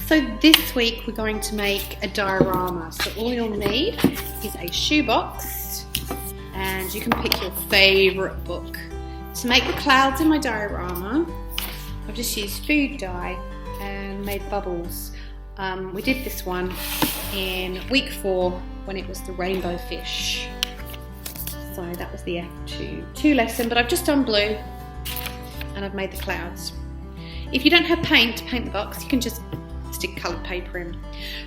So this week we're going to make a diorama. So all you'll need is a shoebox and you can pick your favourite book. To make the clouds in my diorama, I've just used food dye and made bubbles. We did this one in week 4 when it was the rainbow fish. So that was the F2 lesson, but I've just done blue and I've made the clouds. If you don't have paint to paint the box, you can just stick coloured paper in.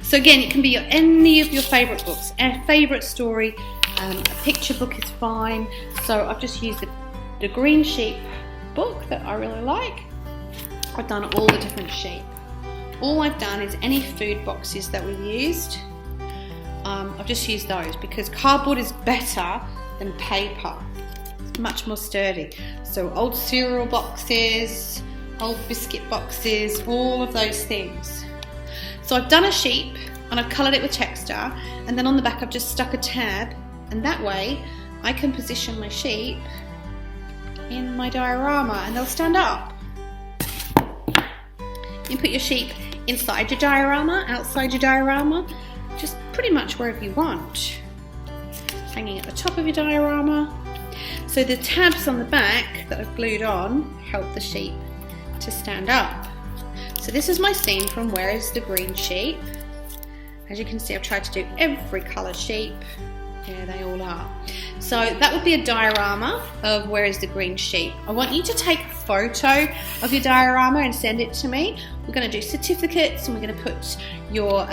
So again, it can be any of your favourite books, a favourite story, a picture book is fine. So I've just used the Green Sheep book that I really like. I've done all the different sheep. All I've done is any food boxes that we've used, I've just used those because cardboard is better than paper. It's much more sturdy. So old cereal boxes, old biscuit boxes, all of those things. So I've done a sheep and I've coloured it with texture, and then on the back I've just stuck a tab, and that way I can position my sheep in my diorama and they'll stand up. You put your sheep inside your diorama, outside your diorama, just pretty much wherever you want. Hanging at the top of your diorama. So the tabs on the back that I've glued on help the sheep to stand up. So this is my scene from Where is the Green Sheep? As you can see, I've tried to do every colour sheep. There they all are. So that would be a diorama of Where is the Green Sheep. I want you to take a photo of your diorama and send it to me. We're going to do certificates and we're going to put your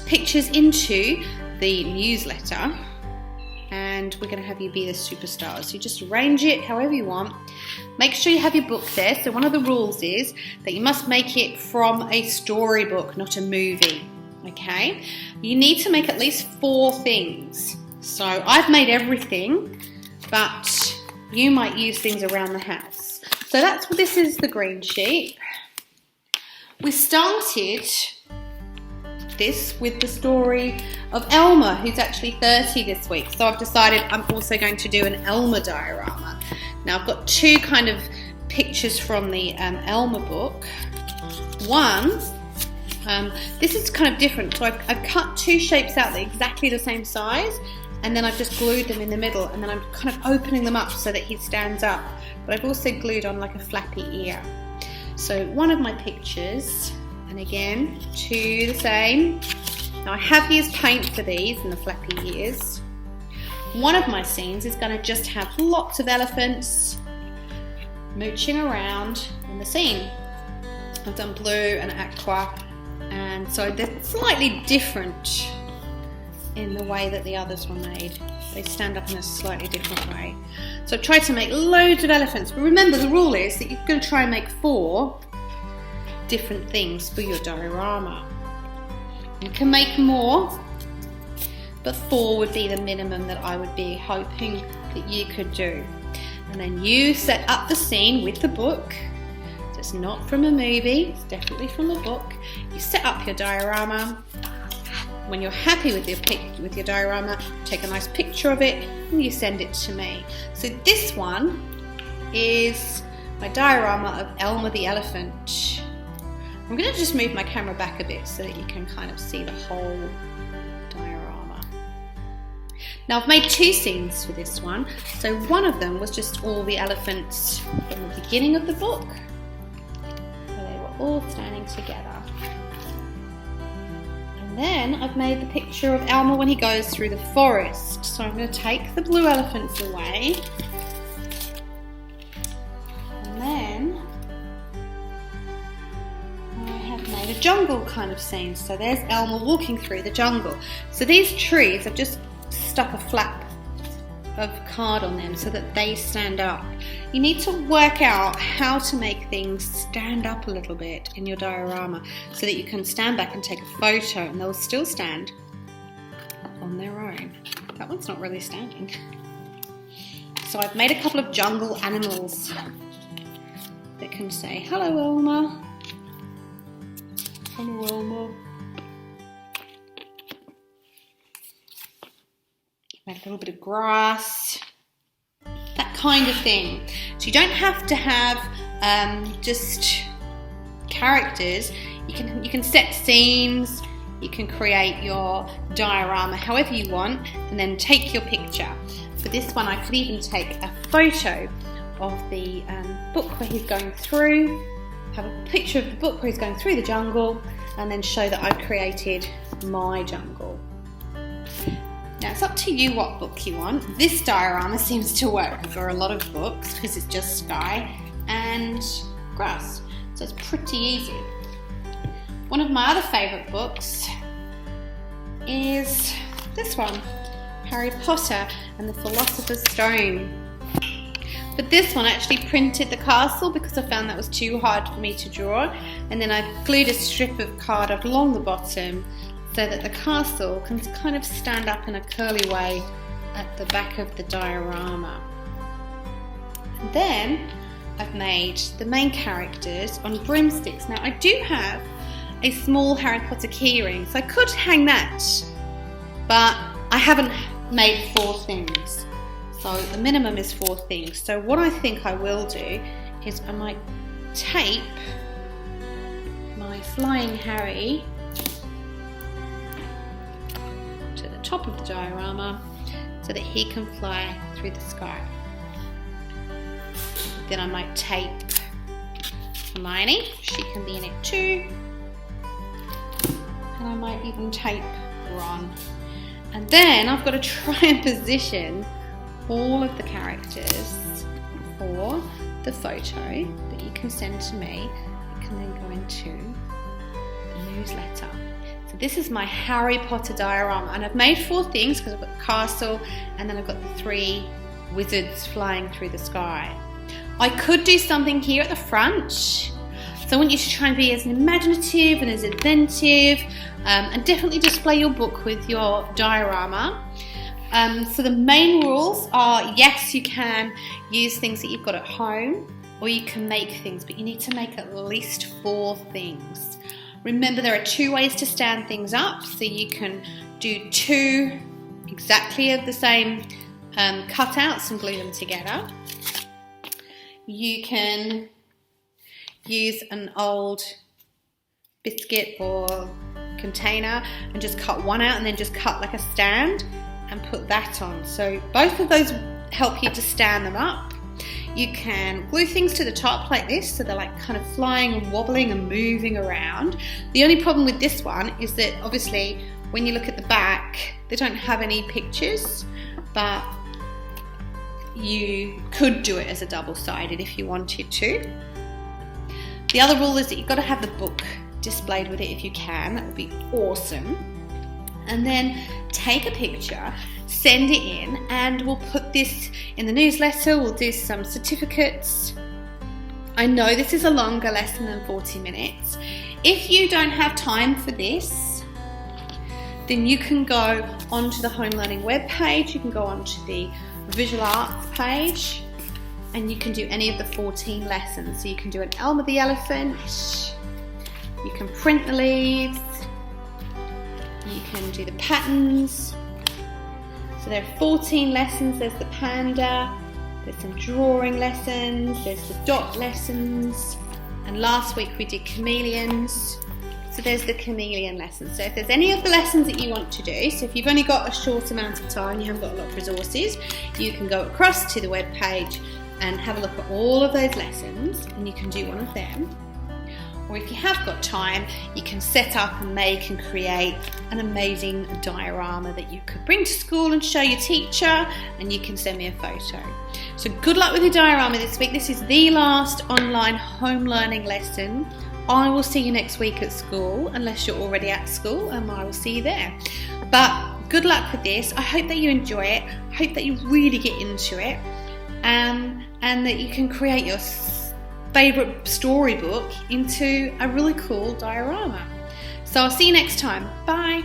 pictures into the newsletter, and we're going to have you be the superstars. So you just arrange it however you want. Make sure you have your book there. So one of the rules is that you must make it from a storybook, not a movie. Okay? You need to make at least 4 things. So I've made everything, but you might use things around the house. So this is the Green Sheep. We started this with the story of Elma, who's actually 30 this week. So I've decided I'm also going to do an Elma diorama. Now I've got 2 kind of pictures from the Elma book. One, this is kind of different. So I've cut 2 shapes out that are exactly the same size, and then I've just glued them in the middle, and then I'm kind of opening them up so that he stands up. But I've also glued on like a flappy ear. So one of my pictures, and again, 2 the same. Now I have used paint for these and the flappy ears. One of my scenes is going to just have lots of elephants mooching around in the scene. I've done blue and aqua, and so they're slightly different in the way that the others were made. They stand up in a slightly different way. So I've tried to make loads of elephants, but remember the rule is that you're going to try and make 4 different things for your diorama. You can make more, but 4 would be the minimum that I would be hoping that you could do. And then you set up the scene with the book. So it's not from a movie, it's definitely from the book. You set up your diorama. When you're happy with your diorama, take a nice picture of it and you send it to me. So this one is my diorama of Elma the elephant. I'm going to just move my camera back a bit so that you can kind of see the whole diorama. Now I've made 2 scenes for this one. So one of them was just all the elephants from the beginning of the book, where they were all standing together. And then I've made the picture of Elma when he goes through the forest. So I'm going to take the blue elephants away. And then made a jungle kind of scene. So there's Elma walking through the jungle. So these trees, I've just stuck a flap of card on them so that they stand up. You need to work out how to make things stand up a little bit in your diorama so that you can stand back and take a photo and they'll still stand on their own. That one's not really standing. So I've made a couple of jungle animals that can say, "Hello Elma." Hello Elma. Made a little bit of grass, that kind of thing. So you don't have to have just characters, you can set scenes, you can create your diorama however you want, and then take your picture. For this one, I could even take a photo of the book where he's going through, have a picture of the book where he's going through the jungle, and then show that I've created my jungle. Now it's up to you what book you want. This diorama seems to work for a lot of books because it's just sky and grass, so it's pretty easy. One of my other favourite books is this one, Harry Potter and the Philosopher's Stone. But this one I actually printed the castle because I found that was too hard for me to draw, and then I glued a strip of card along the bottom so that the castle can kind of stand up in a curly way at the back of the diorama. And then I've made the main characters on broomsticks. Now I do have a small Harry Potter keyring, so I could hang that, but I haven't made 4 things. So the minimum is 4 things. So what I think I will do is I might tape my flying Harry to the top of the diorama so that he can fly through the sky. Then I might tape Hermione, she can be in it too. And I might even tape Ron. And then I've got to try and position all of the characters for the photo that you can send to me. It can then go into the newsletter. So this is my Harry Potter diorama, and I've made 4 things because I've got the castle and then I've got the 3 wizards flying through the sky. I could do something here at the front, so I want you to try and be as imaginative and as inventive, and definitely display your book with your diorama. So the main rules are, yes, you can use things that you've got at home, or you can make things, but you need to make at least 4 things. Remember, there are 2 ways to stand things up, so you can do 2 exactly of the same cutouts and glue them together. You can use an old biscuit or container and just cut one out and then just cut like a stand and put that on. So both of those help you to stand them up. You can glue things to the top like this, so they're like kind of flying and wobbling and moving around. The only problem with this one is that obviously when you look at the back, they don't have any pictures, but you could do it as a double-sided if you wanted to. The other rule is that you've got to have the book displayed with it if you can. That would be awesome. And then take a picture, send it in, and we'll put this in the newsletter. We'll do some certificates. I know this is a longer lesson than 40 minutes. If you don't have time for this, then you can go onto the Home Learning webpage, you can go onto the Visual Arts page, and you can do any of the 14 lessons. So you can do an Elmer the Elephant, you can print the leaves, you can do the patterns. So there are 14 lessons. There's the panda, there's some drawing lessons, there's the dot lessons, and last week we did chameleons. So there's the chameleon lessons. So if there's any of the lessons that you want to do, so if you've only got a short amount of time, you haven't got a lot of resources, you can go across to the web page and have a look at all of those lessons, and you can do one of them. Or if you have got time, you can set up and make and create an amazing diorama that you could bring to school and show your teacher, and you can send me a photo. So good luck with your diorama this week. This is the last online home learning lesson. I will see you next week at school, unless you're already at school, and I will see you there. But good luck with this. I hope that you enjoy it. I hope that you really get into it, and that you can create your favourite storybook into a really cool diorama. So I'll see you next time. Bye.